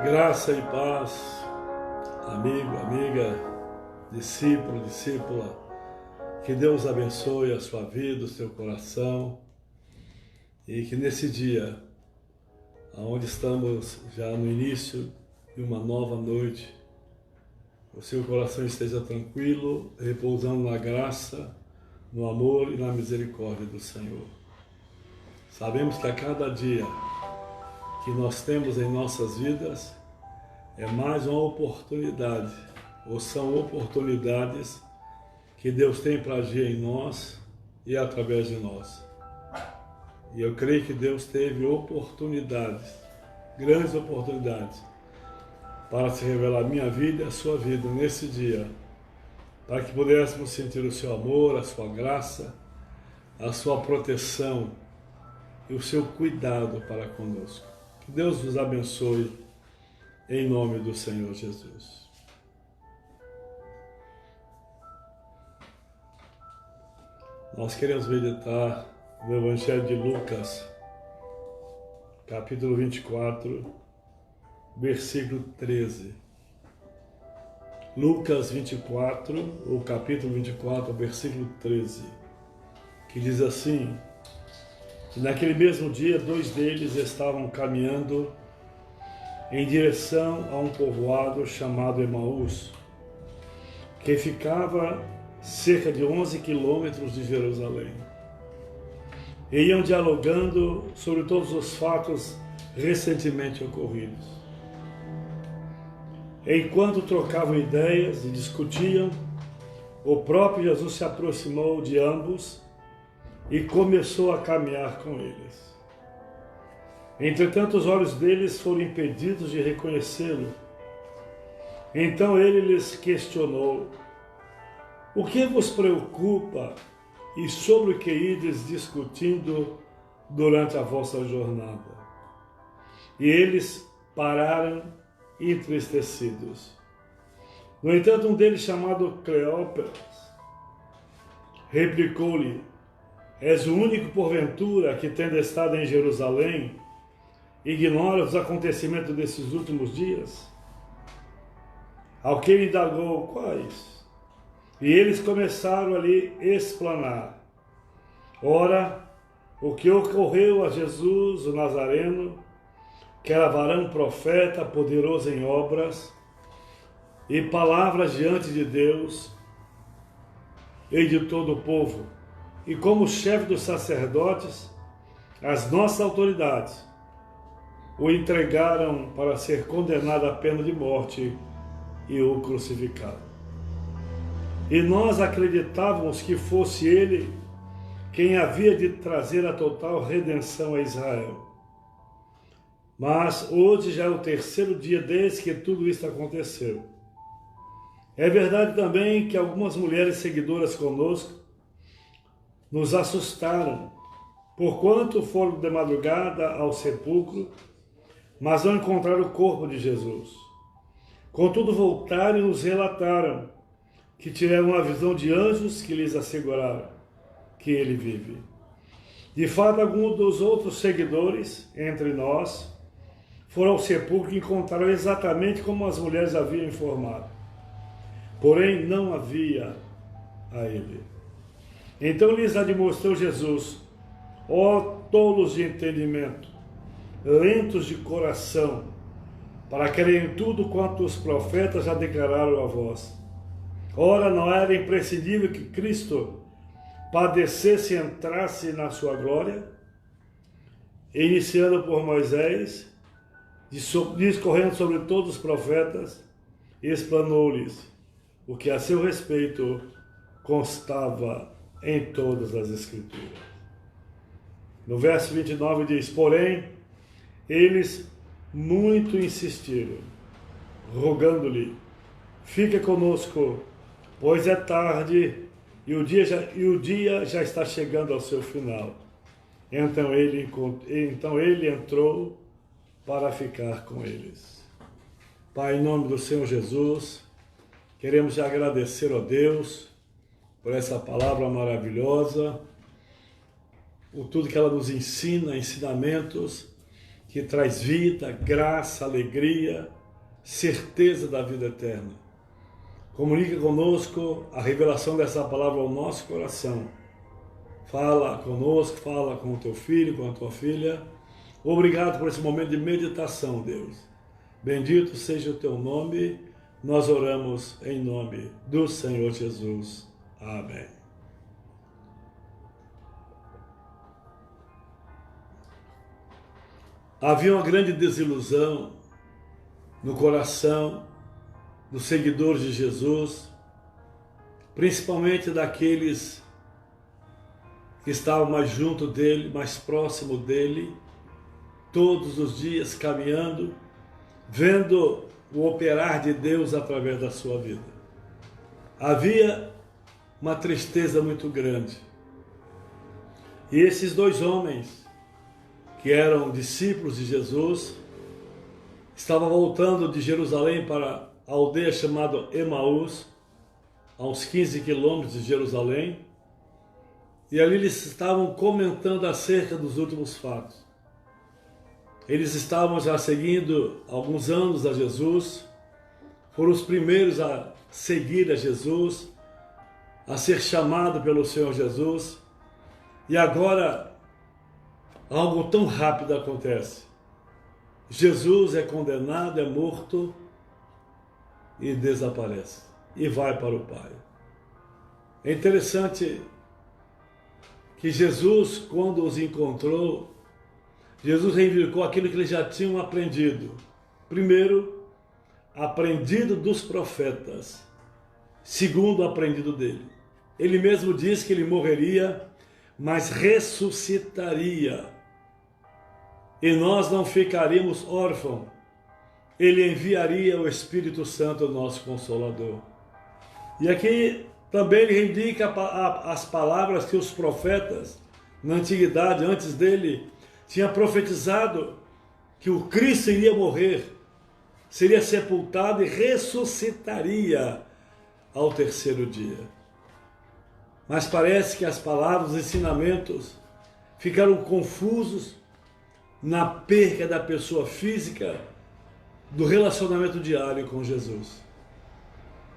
Graça e paz, amigo, amiga, discípulo, discípula. Que Deus abençoe a sua vida, o seu coração e que nesse dia, onde estamos já no início de uma nova noite, o seu coração esteja tranquilo, repousando na graça, no amor e na misericórdia do Senhor. Sabemos que a cada dia que nós temos em nossas vidas é mais uma oportunidade, ou são oportunidades que Deus tem para agir em nós e através de nós. E eu creio que Deus teve oportunidades, grandes oportunidades, para se revelar a minha vida e a sua vida nesse dia, para que pudéssemos sentir o seu amor, a sua graça, a sua proteção e o seu cuidado para conosco. Que Deus vos abençoe em nome do Senhor Jesus. Nós queremos meditar no Evangelho de Lucas, capítulo 24, versículo 13. Lucas 24, o capítulo 24, versículo 13, que diz assim: e naquele mesmo dia, dois deles estavam caminhando em direção a um povoado chamado Emaús, que ficava cerca de 11 quilômetros de Jerusalém. E iam dialogando sobre todos os fatos recentemente ocorridos. Enquanto trocavam ideias e discutiam, o próprio Jesus se aproximou de ambos e começou a caminhar com eles. Entretanto, os olhos deles foram impedidos de reconhecê-lo. Então ele lhes questionou: o que vos preocupa e sobre o que ides discutindo durante a vossa jornada? E eles pararam entristecidos. No entanto, um deles, chamado Cleópas, replicou-lhe: és o único, porventura, que, tendo estado em Jerusalém, ignora os acontecimentos desses últimos dias? Ao que ele indagou: quais? E eles começaram a lhe explanar. Ora, o que ocorreu a Jesus, o Nazareno, que era varão profeta, poderoso em obras e palavras diante de Deus e de todo o povo, e como chefe dos sacerdotes, as nossas autoridades o entregaram para ser condenado à pena de morte e o crucificaram. E nós acreditávamos que fosse ele quem havia de trazer a total redenção a Israel. Mas hoje já é o terceiro dia desde que tudo isso aconteceu. É verdade também que algumas mulheres seguidoras conosco nos assustaram, porquanto foram de madrugada ao sepulcro, mas não encontraram o corpo de Jesus. Contudo, voltaram e nos relataram que tiveram uma visão de anjos que lhes asseguraram que ele vive. De fato, alguns dos outros seguidores entre nós foram ao sepulcro e encontraram exatamente como as mulheres haviam informado. Porém, não havia a ele. Então lhes admoestou Jesus: ó tolos de entendimento, lentos de coração, para crerem em tudo quanto os profetas já declararam a vós. Ora, não era imprescindível que Cristo padecesse e entrasse na sua glória? Iniciando por Moisés, discorrendo sobre todos os profetas, explanou-lhes o que a seu respeito constava em todas as Escrituras. No verso 29 diz: porém, eles muito insistiram, rogando-lhe: fica conosco, pois é tarde e o dia já está chegando ao seu final. Então ele entrou para ficar com eles. Pai, em nome do Senhor Jesus, queremos te agradecer, ó Deus, por essa palavra maravilhosa, por tudo que ela nos ensina, ensinamentos que traz vida, graça, alegria, certeza da vida eterna. Comunica conosco a revelação dessa palavra ao nosso coração. Fala conosco, fala com o teu filho, com a tua filha. Obrigado por esse momento de meditação, Deus. Bendito seja o teu nome. Nós oramos em nome do Senhor Jesus. Amém. Havia uma grande desilusão no coração dos seguidores de Jesus, principalmente daqueles que estavam mais junto dele, mais próximo dele, todos os dias caminhando, vendo o operar de Deus através da sua vida. Havia uma tristeza muito grande. E esses dois homens, que eram discípulos de Jesus, estavam voltando de Jerusalém para a aldeia chamada Emaús, a uns 15 quilômetros de Jerusalém, e ali eles estavam comentando acerca dos últimos fatos. Eles estavam já seguindo alguns anos a Jesus, foram os primeiros a seguir a Jesus, a ser chamado pelo Senhor Jesus, e agora algo tão rápido acontece. Jesus é condenado, é morto e desaparece e vai para o Pai. É interessante que Jesus, quando os encontrou, Jesus reivindicou aquilo que eles já tinham aprendido. Primeiro, aprendido dos profetas. Segundo, aprendido dele. Ele mesmo disse que ele morreria, mas ressuscitaria. E nós não ficaríamos órfãos. Ele enviaria o Espírito Santo, o nosso Consolador. E aqui também ele reivindica as palavras que os profetas, na antiguidade, antes dele, tinham profetizado que o Cristo iria morrer, seria sepultado e ressuscitaria ao terceiro dia. Mas parece que as palavras, os ensinamentos ficaram confusos na perca da pessoa física, do relacionamento diário com Jesus.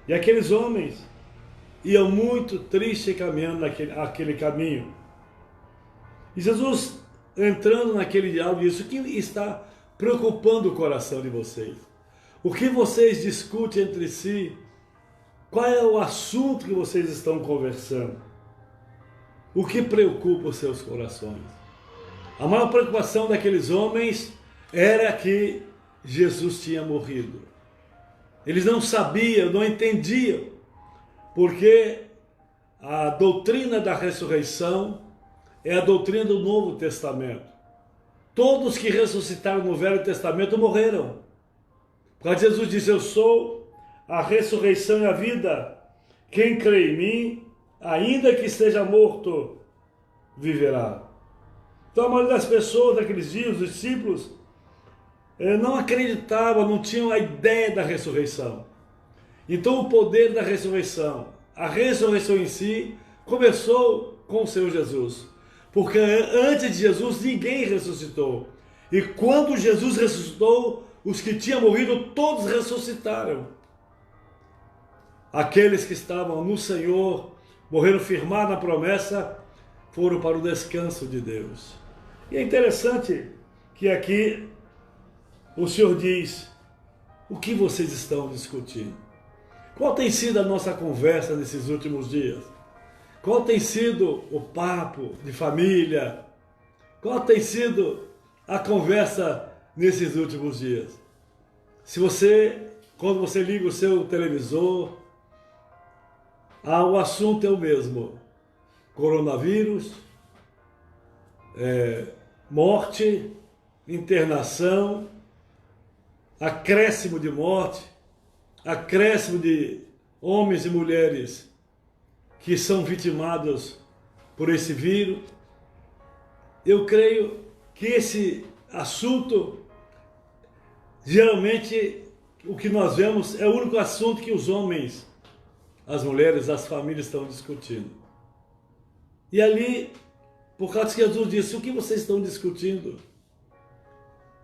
E aqueles homens iam muito tristes caminhando naquele caminho. E Jesus, entrando naquele diálogo, disse: o que está preocupando o coração de vocês? O que vocês discutem entre si? Qual é o assunto que vocês estão conversando? O que preocupa os seus corações? A maior preocupação daqueles homens era que Jesus tinha morrido. Eles não sabiam, não entendiam, porque a doutrina da ressurreição é a doutrina do Novo Testamento. Todos que ressuscitaram no Velho Testamento morreram. Quando Jesus disse: eu sou a ressurreição e a vida, quem crê em mim, ainda que esteja morto, viverá. Então a maioria das pessoas daqueles dias, os discípulos, não acreditavam, não tinham a ideia da ressurreição. Então o poder da ressurreição, a ressurreição em si, começou com o Senhor Jesus. Porque antes de Jesus ninguém ressuscitou. E quando Jesus ressuscitou, os que tinham morrido todos ressuscitaram. Aqueles que estavam no Senhor, morreram firmados na promessa, foram para o descanso de Deus. E é interessante que aqui o Senhor diz: o que vocês estão discutindo? Qual tem sido a nossa conversa nesses últimos dias? Qual tem sido o papo de família? Qual tem sido a conversa nesses últimos dias? Quando você liga o seu televisor, o assunto é o mesmo: coronavírus, morte, internação, acréscimo de morte, acréscimo de homens e mulheres que são vitimados por esse vírus. Eu creio que esse assunto, geralmente, o que nós vemos é o único assunto que os homens, as mulheres, as famílias estão discutindo. E ali, por causa que Jesus disse: o que vocês estão discutindo?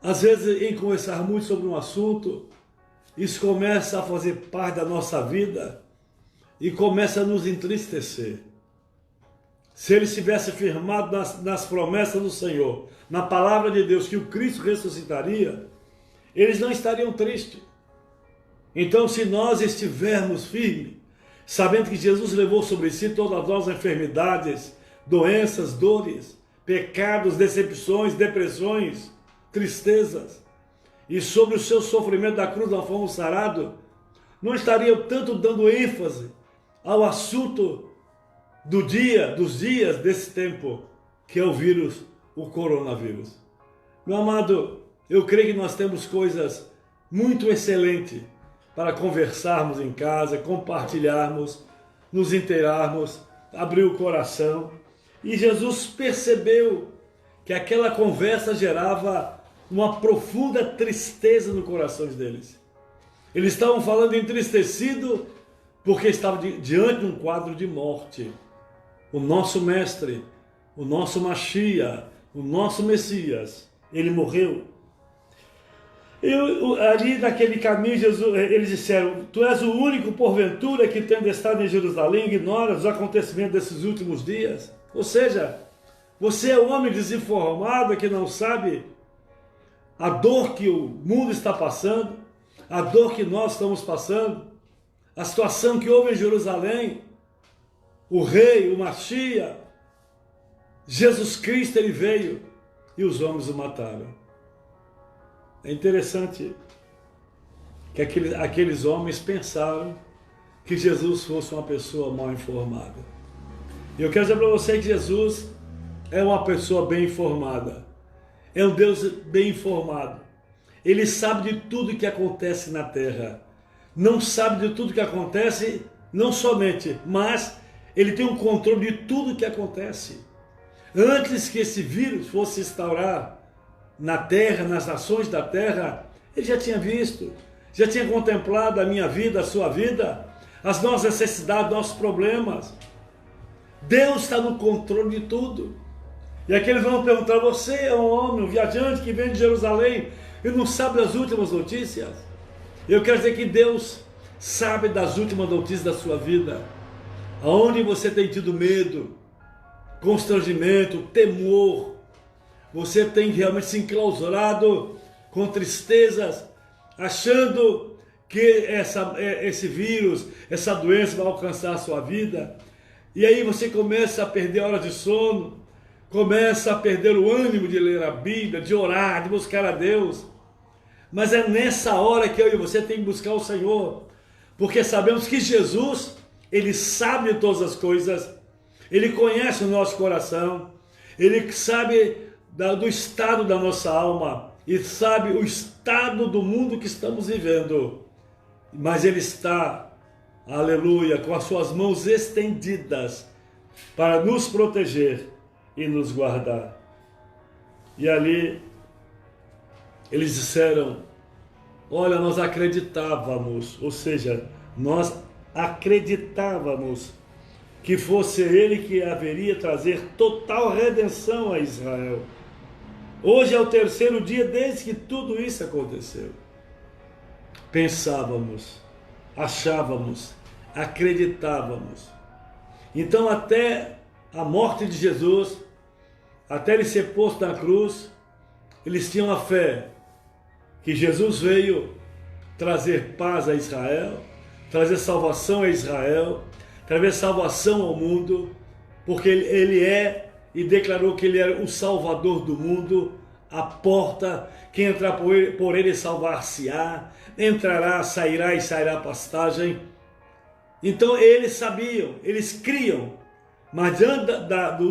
às vezes em conversar muito sobre um assunto, isso começa a fazer parte da nossa vida e começa a nos entristecer. Se eles tivessem firmado nas promessas do Senhor, na palavra de Deus, que o Cristo ressuscitaria, eles não estariam tristes. Então, se nós estivermos firmes, sabendo que Jesus levou sobre si todas as nossas enfermidades, doenças, dores, pecados, decepções, depressões, tristezas, e sobre o seu sofrimento da cruz nós fomos sarados, não estariam tanto dando ênfase ao assunto dos dias desse tempo, que é o vírus, o coronavírus. Meu amado, eu creio que nós temos coisas muito excelentes para conversarmos em casa, compartilharmos, nos inteirarmos, abrir o coração. E Jesus percebeu que aquela conversa gerava uma profunda tristeza no coração deles. Eles estavam falando entristecido porque estavam diante de um quadro de morte. O nosso mestre, o nosso Mashiach, o nosso Messias, ele morreu. Ali naquele caminho, eles disseram: tu és o único porventura que, tendo estado em Jerusalém, ignora os acontecimentos desses últimos dias. Ou seja, você é um homem desinformado que não sabe a dor que o mundo está passando, a dor que nós estamos passando, a situação que houve em Jerusalém. O rei, o Mashiach, Jesus Cristo, ele veio e os homens o mataram. É interessante que aqueles homens pensaram que Jesus fosse uma pessoa mal informada. E eu quero dizer para você que Jesus é uma pessoa bem informada. É um Deus bem informado. Ele sabe de tudo que acontece na terra. Não sabe de tudo que acontece, não somente, mas ele tem um controle de tudo que acontece. Antes que esse vírus fosse instaurar na terra, nas nações da terra, ele já tinha visto, já tinha contemplado a minha vida, a sua vida, as nossas necessidades, nossos problemas. Deus está no controle de tudo. E aqui eles vão perguntar: você é um homem, um viajante que vem de Jerusalém e não sabe das últimas notícias? Eu quero dizer que Deus sabe das últimas notícias da sua vida. Aonde você tem tido medo, constrangimento, temor, você tem realmente se enclausurado com tristezas, achando que esse vírus, essa doença vai alcançar a sua vida. E aí você começa a perder horas de sono, começa a perder o ânimo de ler a Bíblia, de orar, de buscar a Deus. Mas é nessa hora que eu e você tem que buscar o Senhor, porque sabemos que Jesus, ele sabe de todas as coisas, ele conhece o nosso coração, ele sabe do estado da nossa alma e sabe o estado do mundo que estamos vivendo. Mas ele está, aleluia, com as suas mãos estendidas para nos proteger e nos guardar. E ali eles disseram: olha, nós acreditávamos, ou seja, nós acreditávamos que fosse ele que haveria trazer total redenção a Israel. Hoje é o terceiro dia desde que tudo isso aconteceu. Pensávamos, achávamos, acreditávamos. Então, até a morte de Jesus, até ele ser posto na cruz, eles tinham a fé que Jesus veio trazer paz a Israel, trazer salvação a Israel, trazer salvação ao mundo, porque ele é, e declarou que ele era o Salvador do mundo, a porta, quem entrar por ele salvar-se-á, entrará, sairá e sairá pastagem. Então eles sabiam, eles criam, mas diante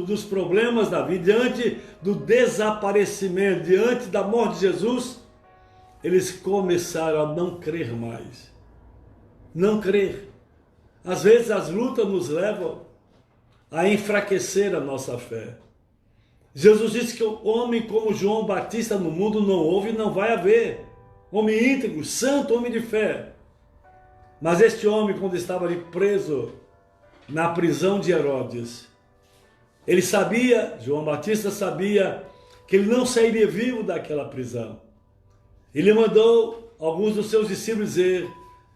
dos problemas da vida, diante do desaparecimento, diante da morte de Jesus, eles começaram a não crer mais. Não crer. Às vezes as lutas nos levam a enfraquecer a nossa fé. Jesus disse que o homem como João Batista no mundo não houve e não vai haver. Homem íntegro, santo, homem de fé. Mas este homem, quando estava ali preso na prisão de Herodes, ele sabia, João Batista sabia, que ele não sairia vivo daquela prisão. Ele mandou alguns dos seus discípulos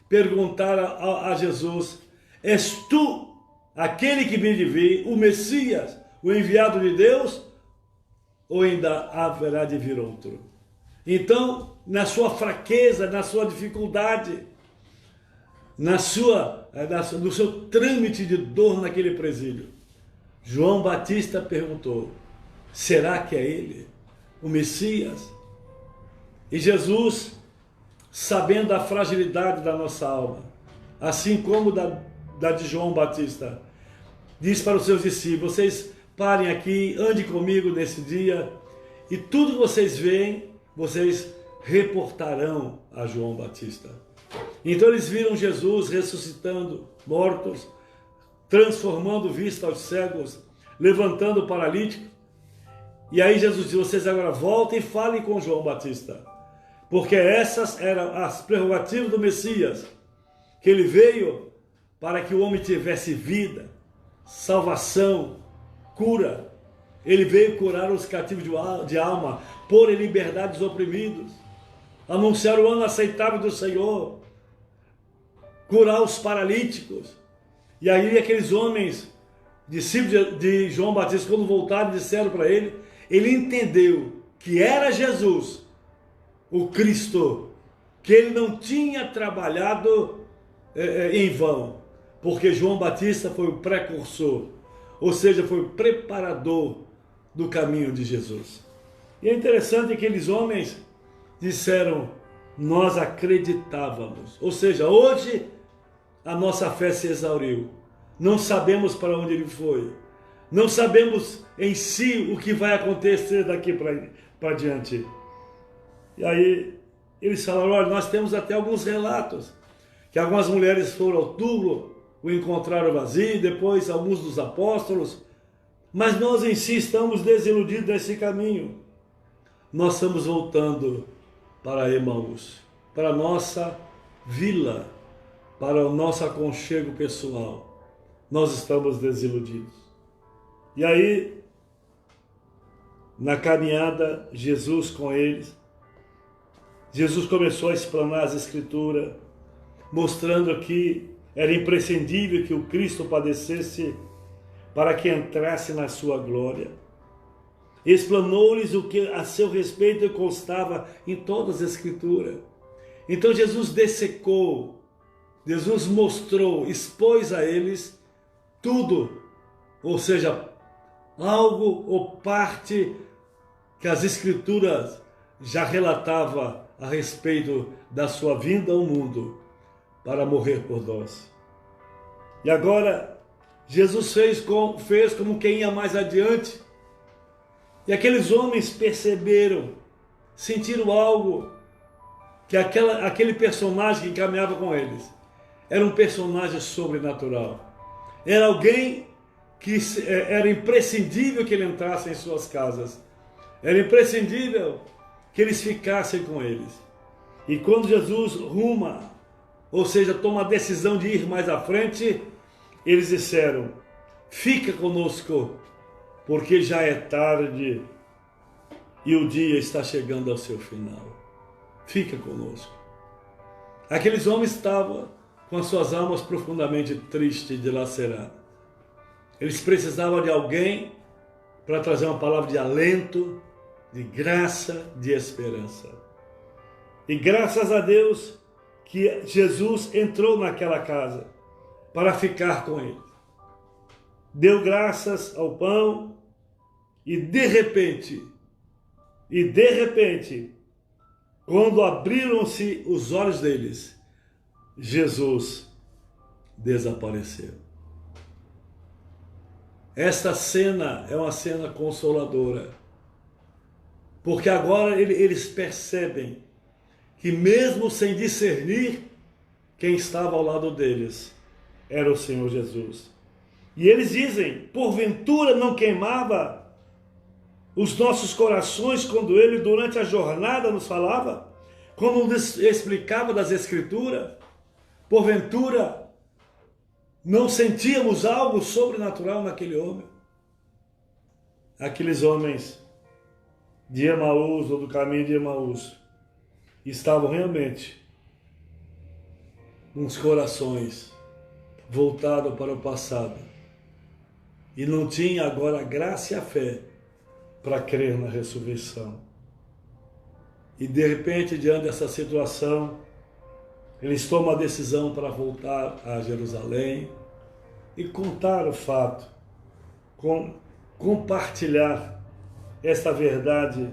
perguntar a Jesus: és tu aquele que vem de vir, o Messias, o enviado de Deus, ou ainda haverá de vir outro? Então, na sua fraqueza, na sua dificuldade, no seu trâmite de dor naquele presídio, João Batista perguntou: será que é ele, o Messias? E Jesus, sabendo a fragilidade da nossa alma, assim como da de João Batista, diz para os seus discípulos: vocês parem aqui, andem comigo nesse dia, e tudo que vocês veem, vocês reportarão a João Batista. Então eles viram Jesus ressuscitando mortos, transformando vista aos cegos, levantando o paralítico. E aí Jesus disse: vocês agora voltem e falem com João Batista, porque essas eram as prerrogativas do Messias, que ele veio para que o homem tivesse vida, salvação, cura. Ele veio curar os cativos de alma, pôr em liberdade os oprimidos, anunciar o ano aceitável do Senhor, curar os paralíticos. E aí aqueles homens, discípulos de João Batista, quando voltaram, disseram para ele, ele entendeu que era Jesus, o Cristo, que ele não tinha trabalhado em vão, porque João Batista foi o precursor, ou seja, foi o preparador do caminho de Jesus. E é interessante que aqueles homens disseram: nós acreditávamos, ou seja, hoje a nossa fé se exauriu, não sabemos para onde ele foi, não sabemos em si o que vai acontecer daqui para diante. E aí eles falaram: olha, nós temos até alguns relatos, que algumas mulheres foram ao túmulo, o encontraram vazio, depois alguns dos apóstolos, mas nós em si estamos desiludidos desse caminho. Nós estamos voltando para Emaús, para a nossa vila, para o nosso aconchego pessoal. Nós estamos desiludidos. E aí, na caminhada, Jesus com eles, Jesus começou a explanar as Escrituras, mostrando que era imprescindível que o Cristo padecesse para que entrasse na sua glória. Explanou-lhes o que a seu respeito constava em todas as Escrituras. Então Jesus dessecou, Jesus mostrou, expôs a eles tudo, ou seja, algo ou parte que as Escrituras já relatavam a respeito da sua vinda ao mundo para morrer por nós. E agora Jesus fez como quem ia mais adiante, e aqueles homens perceberam, sentiram algo, que aquele personagem que caminhava com eles era um personagem sobrenatural, era alguém que era imprescindível que ele entrasse em suas casas, era imprescindível que eles ficassem com eles. E quando Jesus ruma, ou seja, toma a decisão de ir mais à frente, eles disseram: fica conosco, porque já é tarde e o dia está chegando ao seu final. Fica conosco. Aqueles homens estavam com as suas almas profundamente tristes e dilaceradas. Eles precisavam de alguém para trazer uma palavra de alento, de graça, de esperança. E graças a Deus que Jesus entrou naquela casa para ficar com eles. Deu graças ao pão e de repente, quando abriram-se os olhos deles, Jesus desapareceu. Esta cena é uma cena consoladora, porque agora eles percebem que mesmo sem discernir, quem estava ao lado deles era o Senhor Jesus. E eles dizem: porventura não queimava os nossos corações quando ele durante a jornada nos falava, quando nos explicava das Escrituras? Porventura não sentíamos algo sobrenatural naquele homem? Aqueles homens de Emaús, ou do caminho de Emaús, estavam realmente com os corações voltados para o passado e não tinha agora a graça e a fé para crer na ressurreição. E de repente, diante dessa situação, eles tomam a decisão para voltar a Jerusalém e contar o fato, compartilhar esta verdade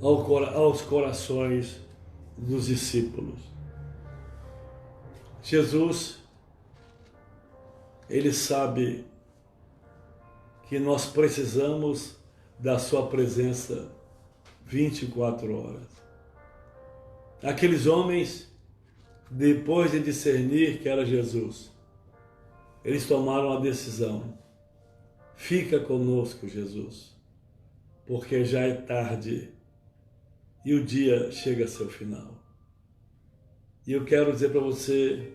aos corações dos discípulos. Jesus, ele sabe que nós precisamos da sua presença 24 horas. Aqueles homens, depois de discernir que era Jesus, eles tomaram a decisão: fica conosco, Jesus, porque já é tarde e o dia chega a seu final. E eu quero dizer para você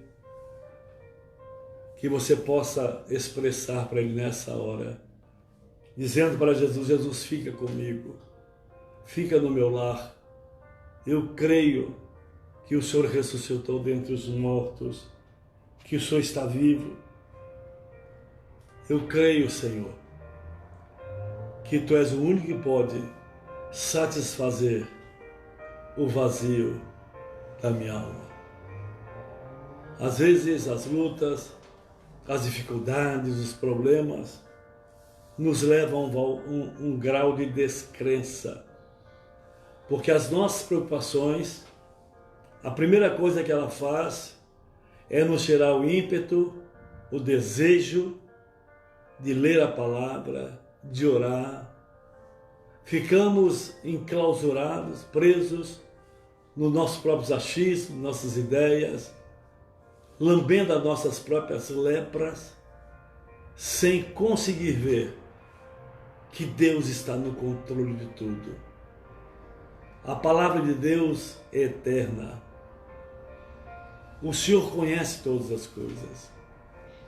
que você possa expressar para Ele nessa hora, dizendo para Jesus: Jesus, fica comigo, fica no meu lar. Eu creio que o Senhor ressuscitou dentre os mortos, que o Senhor está vivo. Eu creio, Senhor, que Tu és o único que pode satisfazer o vazio da minha alma. Às vezes as lutas, as dificuldades, os problemas nos levam a um grau de descrença, porque as nossas preocupações, a primeira coisa que ela faz é nos tirar o ímpeto, o desejo de ler a palavra, de orar. Ficamos enclausurados, presos nos nossos próprios achismos, nossas ideias, lambendo as nossas próprias lepras, sem conseguir ver que Deus está no controle de tudo. A palavra de Deus é eterna. O Senhor conhece todas as coisas.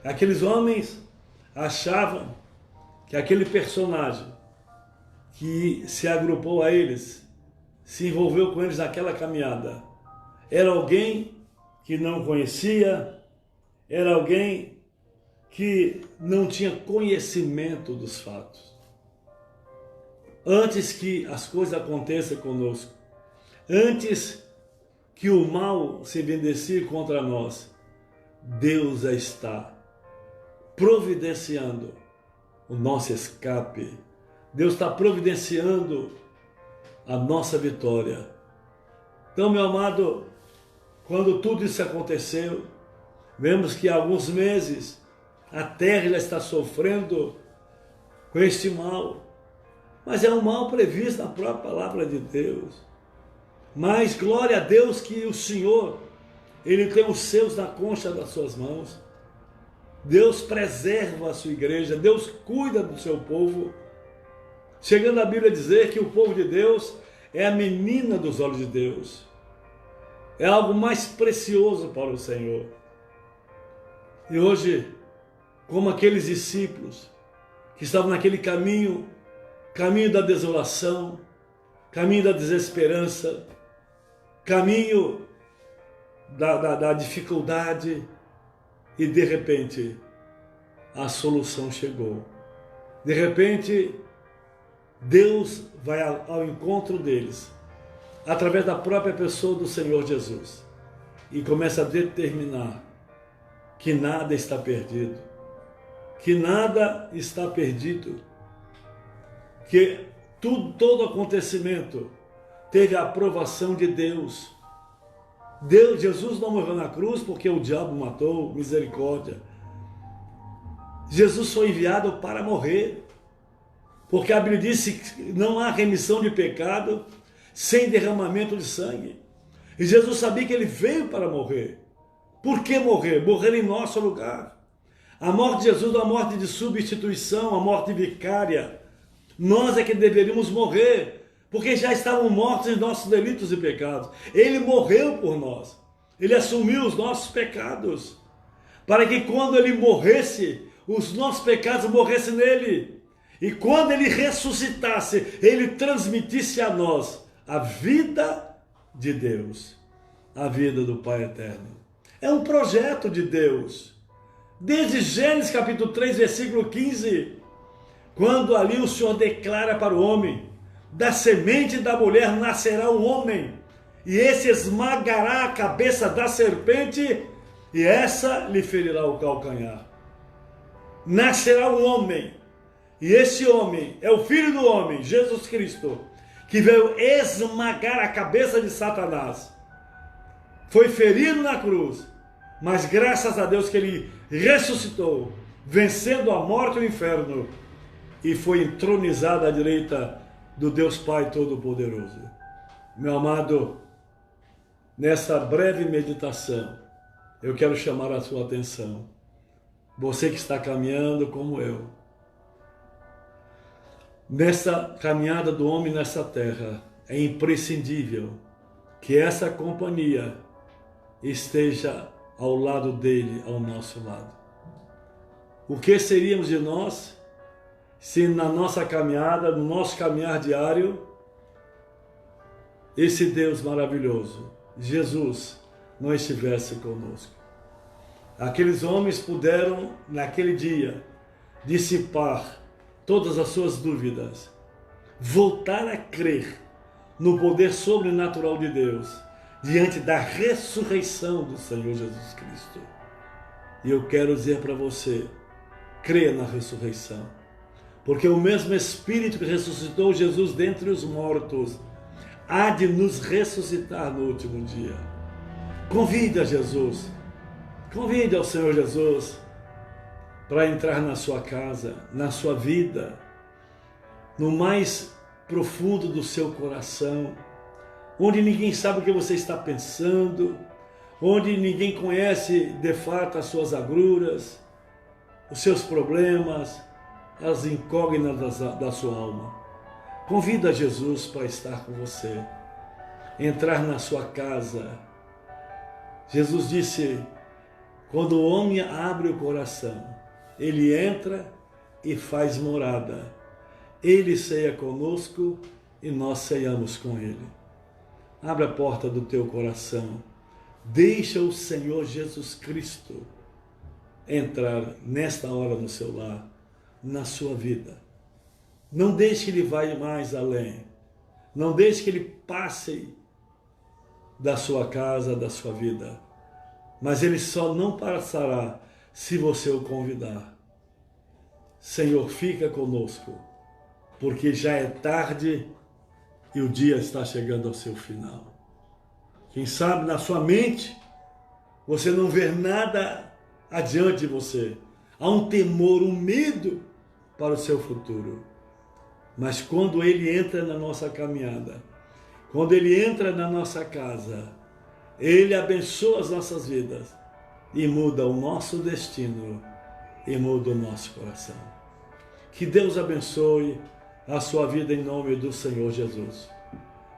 Aqueles homens achavam que aquele personagem que se agrupou a eles, se envolveu com eles naquela caminhada, era alguém que não conhecia, era alguém que não tinha conhecimento dos fatos. Antes que as coisas aconteçam conosco, antes que o mal se vindicie contra nós, Deus já está providenciando o nosso escape. Deus está providenciando a nossa vitória. Então, meu amado, quando tudo isso aconteceu, vemos que há alguns meses a terra já está sofrendo com este mal. Mas é um mal previsto na própria palavra de Deus. Mas glória a Deus que o Senhor, Ele tem os seus na concha das suas mãos. Deus preserva a sua igreja, Deus cuida do seu povo. Chegando a Bíblia a dizer que o povo de Deus é a menina dos olhos de Deus. É algo mais precioso para o Senhor. E hoje, como aqueles discípulos que estavam naquele caminho da desolação, caminho da desesperança, caminho da dificuldade, e de repente a solução chegou. De repente Deus vai ao encontro deles, através da própria pessoa do Senhor Jesus, e começa a determinar que nada está perdido, que nada está perdido, que todo acontecimento teve a aprovação de Deus. Jesus não morreu na cruz porque o diabo matou, misericórdia. Jesus foi enviado para morrer, porque a Bíblia disse que não há remissão de pecado sem derramamento de sangue. E Jesus sabia que ele veio para morrer. Por que morrer? Morrer em nosso lugar. A morte de Jesus é uma morte de substituição, uma morte vicária. Nós é que deveríamos morrer, porque já estavam mortos em nossos delitos e pecados. Ele morreu por nós. Ele assumiu os nossos pecados, para que quando ele morresse, os nossos pecados morressem nele. E quando ele ressuscitasse, ele transmitisse a nós a vida de Deus, a vida do Pai Eterno. É um projeto de Deus. Desde Gênesis capítulo 3, versículo 15, quando ali o Senhor declara para o homem: da semente da mulher nascerá um homem, e esse esmagará a cabeça da serpente, e essa lhe ferirá o calcanhar. Nascerá um homem, e esse homem é o Filho do homem, Jesus Cristo, que veio esmagar a cabeça de Satanás. Foi ferido na cruz, mas graças a Deus que ele ressuscitou, vencendo a morte e o inferno, e foi entronizado à direita do Deus Pai Todo-Poderoso. Meu amado, nessa breve meditação, eu quero chamar a sua atenção. Você que está caminhando como eu, nessa caminhada do homem nessa terra, é imprescindível que essa companhia esteja ao lado dele, ao nosso lado. O que seríamos de nós se na nossa caminhada, no nosso caminhar diário, esse Deus maravilhoso, Jesus, não estivesse conosco? Aqueles homens puderam, naquele dia, dissipar todas as suas dúvidas, voltar a crer no poder sobrenatural de Deus, diante da ressurreição do Senhor Jesus Cristo. E eu quero dizer para você, creia na ressurreição, porque o mesmo Espírito que ressuscitou Jesus dentre os mortos, há de nos ressuscitar no último dia. Convide a Jesus, convide ao Senhor Jesus para entrar na sua casa, na sua vida, no mais profundo do seu coração, onde ninguém sabe o que você está pensando, onde ninguém conhece de fato as suas agruras, os seus problemas, as incógnitas da sua alma. Convida Jesus para estar com você, entrar na sua casa. Jesus disse, quando o homem abre o coração, ele entra e faz morada. Ele ceia conosco e nós ceiamos com ele. Abre a porta do teu coração. Deixa o Senhor Jesus Cristo entrar nesta hora no seu lar, na sua vida. Não deixe que ele vá mais além. Não deixe que ele passe da sua casa, da sua vida. Mas ele só não passará se você o convidar. Senhor, fica conosco, porque já é tarde e o dia está chegando ao seu final. Quem sabe na sua mente você não vê nada adiante de você. Há um temor, um medo para o seu futuro. Mas quando ele entra na nossa caminhada, quando ele entra na nossa casa, ele abençoa as nossas vidas e muda o nosso destino e muda o nosso coração. Que Deus abençoe a sua vida em nome do Senhor Jesus.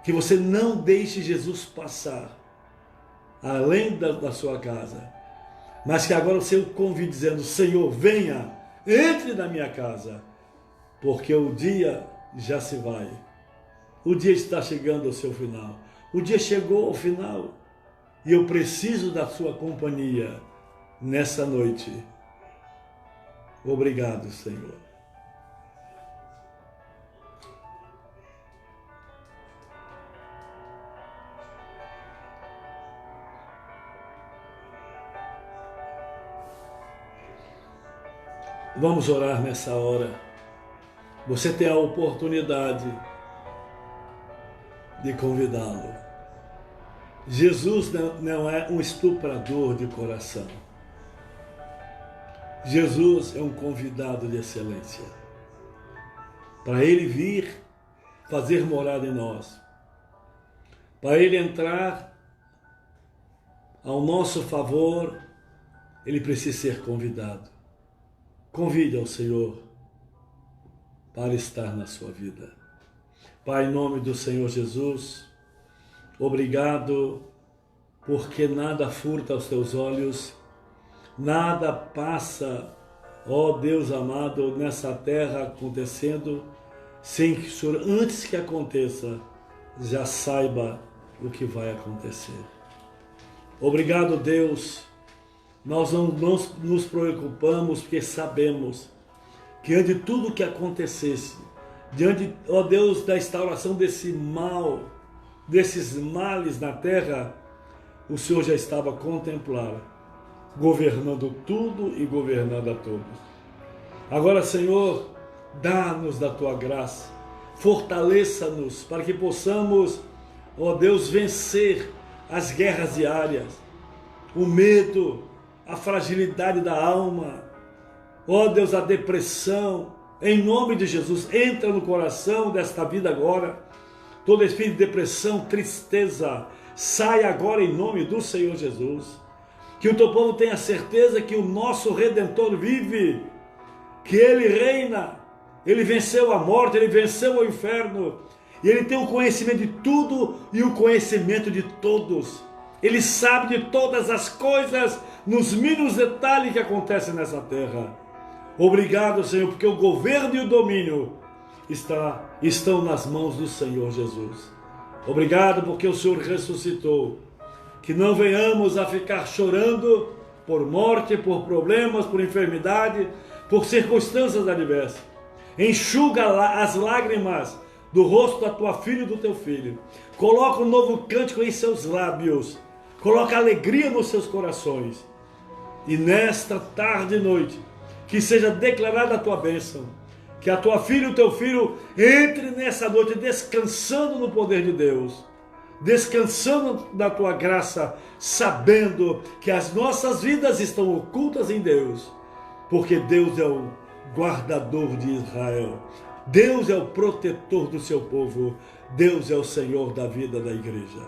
Que você não deixe Jesus passar além da sua casa, mas que agora você o convide dizendo, Senhor, venha, entre na minha casa, porque o dia já se vai. O dia está chegando ao seu final. O dia chegou ao final e eu preciso da sua companhia nessa noite. Obrigado, Senhor. Vamos orar nessa hora. Você tem a oportunidade de convidá-lo. Jesus não é um estuprador de coração. Jesus é um convidado de excelência. Para ele vir fazer morada em nós. Para ele entrar ao nosso favor, ele precisa ser convidado. Convide ao Senhor para estar na sua vida. Pai, em nome do Senhor Jesus, obrigado, porque nada furta aos teus olhos, nada passa, ó Deus amado, nessa terra acontecendo, sem que o Senhor, antes que aconteça, já saiba o que vai acontecer. Obrigado, Deus. Nós não nos preocupamos porque sabemos que diante de tudo que acontecesse, diante, ó Deus, da instauração desse mal, desses males na terra, o Senhor já estava contemplado, governando tudo e governando a todos. Agora, Senhor, dá-nos da Tua graça, fortaleça-nos para que possamos, ó Deus, vencer as guerras diárias, o medo, a fragilidade da alma, ó Deus, a depressão. Em nome de Jesus, entra no coração desta vida agora, todo espírito de depressão, tristeza, sai agora em nome do Senhor Jesus. Que o teu povo tenha certeza que o nosso Redentor vive, que Ele reina, Ele venceu a morte, Ele venceu o inferno, e Ele tem o conhecimento de tudo e o conhecimento de todos. Ele sabe de todas as coisas, nos mínimos detalhes que acontecem nessa terra. Obrigado, Senhor, porque o governo e o domínio estão nas mãos do Senhor Jesus. Obrigado porque o Senhor ressuscitou. Que não venhamos a ficar chorando por morte, por problemas, por enfermidade, por circunstâncias adversas. Enxuga as lágrimas do rosto da tua filha e do teu filho. Coloca um novo cântico em seus lábios. Coloca alegria nos seus corações. E nesta tarde e noite, que seja declarada a tua bênção. Que a tua filha e o teu filho entre nessa noite descansando no poder de Deus. Descansando na tua graça, sabendo que as nossas vidas estão ocultas em Deus. Porque Deus é o guardador de Israel. Deus é o protetor do seu povo. Deus é o Senhor da vida da igreja.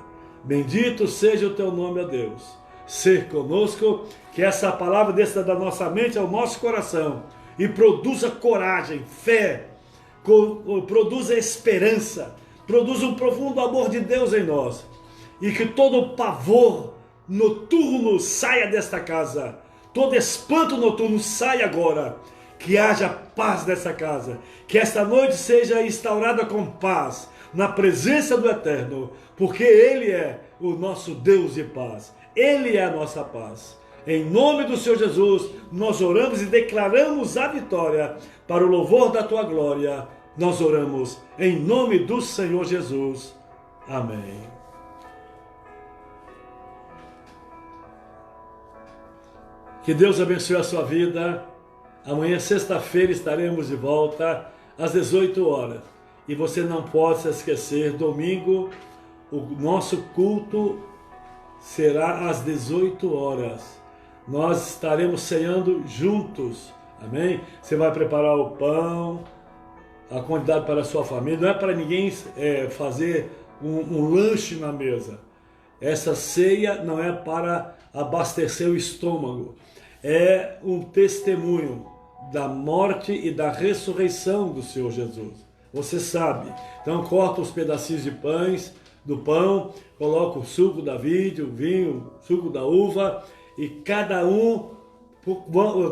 Bendito seja o teu nome, ó Deus. Ser conosco, que essa palavra desça da nossa mente ao nosso coração e produza coragem, fé, produza esperança, produza um profundo amor de Deus em nós, e que todo o pavor noturno saia desta casa, todo espanto noturno saia agora, que haja paz nessa casa, que esta noite seja instaurada com paz, na presença do Eterno, porque Ele é o nosso Deus de paz, Ele é a nossa paz. Em nome do Senhor Jesus, nós oramos e declaramos a vitória para o louvor da tua glória. Nós oramos em nome do Senhor Jesus. Amém. Que Deus abençoe a sua vida. Amanhã, sexta-feira, estaremos de volta às 18 horas. E você não pode se esquecer, domingo, o nosso culto será às 18 horas. Nós estaremos ceando juntos, amém? Você vai preparar o pão, a quantidade para a sua família. Não é para ninguém fazer um lanche na mesa. Essa ceia não é para abastecer o estômago. É um testemunho da morte e da ressurreição do Senhor Jesus. Você sabe. Então corta os pedacinhos de do pão, coloca o suco da vide, o vinho, o suco da uva, e cada um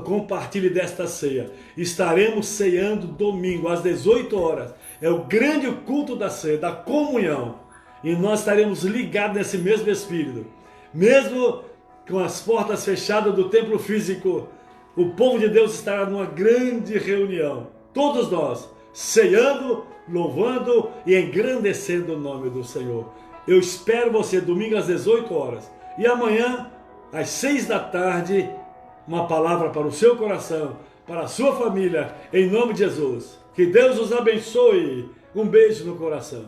compartilhe desta ceia. Estaremos ceando domingo às 18 horas. É o grande culto da ceia, da comunhão. E nós estaremos ligados nesse mesmo espírito. Mesmo com as portas fechadas do templo físico, o povo de Deus estará numa grande reunião. Todos nós, ceando, louvando e engrandecendo o nome do Senhor. Eu espero você domingo às 18 horas. E amanhã, às 6 da tarde, uma palavra para o seu coração, para a sua família, em nome de Jesus. Que Deus os abençoe. Um beijo no coração.